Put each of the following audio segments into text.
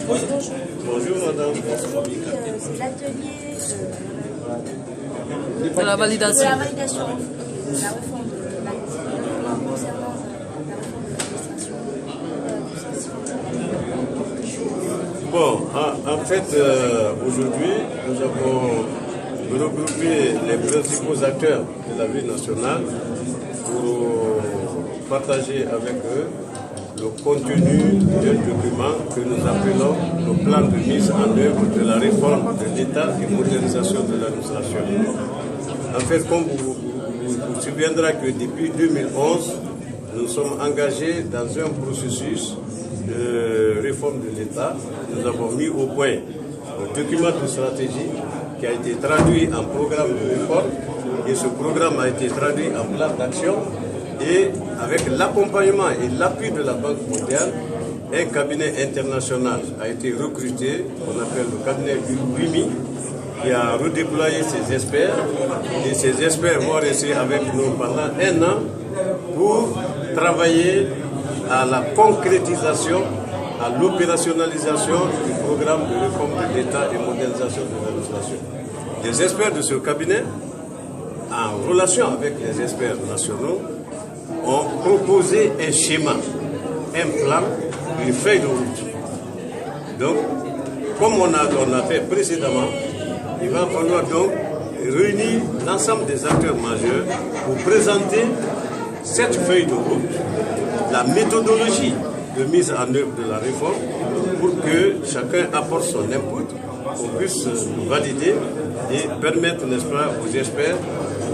Bonjour madame. C'est l'atelier de la validation. de la validation de la réforme de la concernant la réforme de l'administration. Bon, en fait, aujourd'hui, nous avons regroupé les principaux acteurs de la vie nationale pour partager avec eux le contenu d'un document que nous appelons le plan de mise en œuvre de la réforme de l'État et modernisation de l'administration. En fait, comme vous vous souviendrez que depuis 2011, nous sommes engagés dans un processus de réforme de l'État. Nous avons mis au point un document de stratégie qui a été traduit en programme de réforme et ce programme a été traduit en plan d'action. Et avec l'accompagnement et l'appui de la Banque mondiale, un cabinet international a été recruté, qu'on appelle le cabinet WIMI, qui a redéployé ses experts. Et ces experts vont rester avec nous pendant 1 an pour travailler à la concrétisation, à l'opérationnalisation du programme de réforme de l'État et modernisation de l'administration. Les experts de ce cabinet, en relation avec les experts nationaux, ont proposé un schéma, un plan, une feuille de route. Donc, comme on a fait précédemment, il va falloir donc réunir l'ensemble des acteurs majeurs pour présenter cette feuille de route, la méthodologie de mise en œuvre de la réforme, pour que chacun apporte son input, qu'on puisse valider et permettre, n'est-ce pas, aux experts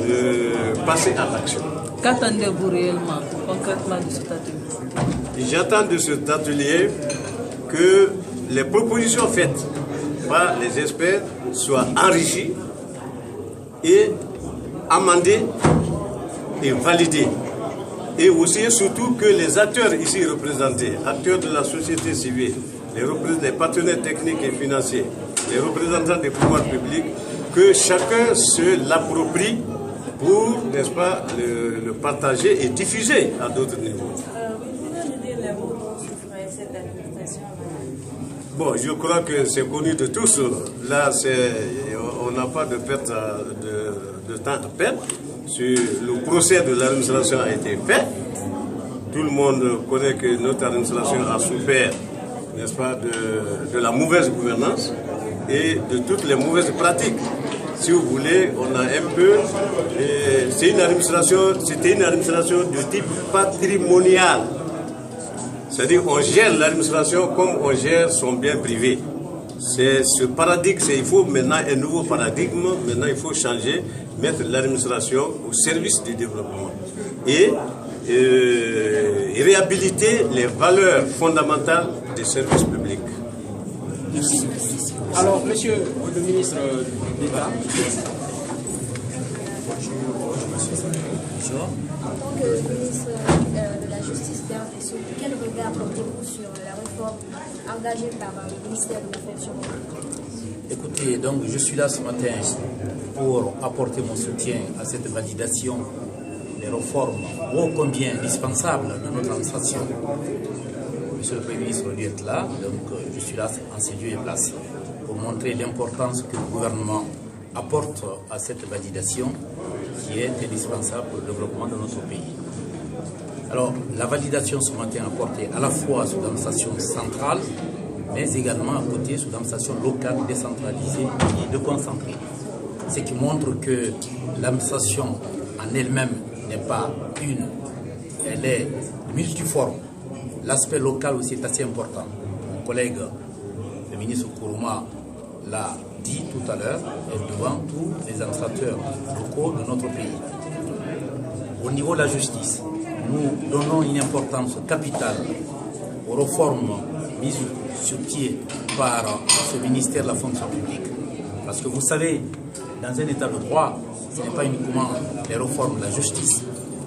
de passer à l'action. Qu'attendez-vous réellement, concrètement de cet atelier? J'attends de cet atelier que les propositions faites par les experts soient enrichies et amendées et validées. Et aussi et surtout que les acteurs ici représentés, acteurs de la société civile, les partenaires techniques et financiers, les représentants des pouvoirs publics, que chacun se l'approprie pour, n'est-ce pas, le partager et diffuser à d'autres niveaux. Vous pouvez nous dire les mots dont souffrait cette administration? Bon, je crois que c'est connu de tous. Là, on n'a pas de perte de temps à perdre. Le procès de l'administration a été fait. Tout le monde connaît que notre administration a souffert, n'est-ce pas, de la mauvaise gouvernance et de toutes les mauvaises pratiques. Si vous voulez, on a un peu... C'était une administration de type patrimonial. C'est-à-dire qu'on gère l'administration comme on gère son bien privé. C'est ce paradigme, il faut maintenant un nouveau paradigme. Maintenant, il faut changer, mettre l'administration au service du développement. Et réhabiliter les valeurs fondamentales des services publics. Merci. Alors, monsieur le ministre d'État. En tant que ministre de la Justice, quel regard portez-vous sur la réforme engagée par le ministère de la fonction publique? Écoutez, donc je suis là ce matin pour apporter mon soutien à cette validation des réformes ô combien indispensables de notre administration. Monsieur le Premier ministre doit être là, donc je suis là en ces lieux et places pour montrer l'importance que le gouvernement apporte à cette validation qui est indispensable pour le développement de notre pays. Alors, la validation ce matin apportée à la fois sous l'administration centrale, mais également à côté sous l'administration locale décentralisée et déconcentrée. Ce qui montre que l'administration en elle-même n'est pas une, elle est multiforme. L'aspect local aussi est assez important. Mon collègue, le ministre Kourouma, l'a dit tout à l'heure, devant tous les administrateurs locaux de notre pays. Au niveau de la justice, nous donnons une importance capitale aux réformes mises sur pied par ce ministère de la fonction publique. Parce que vous savez, dans un état de droit, ce n'est pas uniquement les réformes de la justice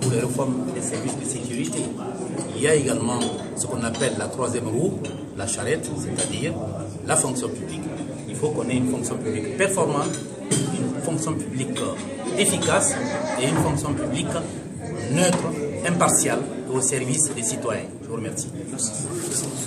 ou les réformes des services de sécurité. Il y a également ce qu'on appelle la troisième roue, la charrette, c'est-à-dire la fonction publique. Il faut qu'on ait une fonction publique performante, une fonction publique efficace et une fonction publique neutre, impartiale et au service des citoyens. Je vous remercie.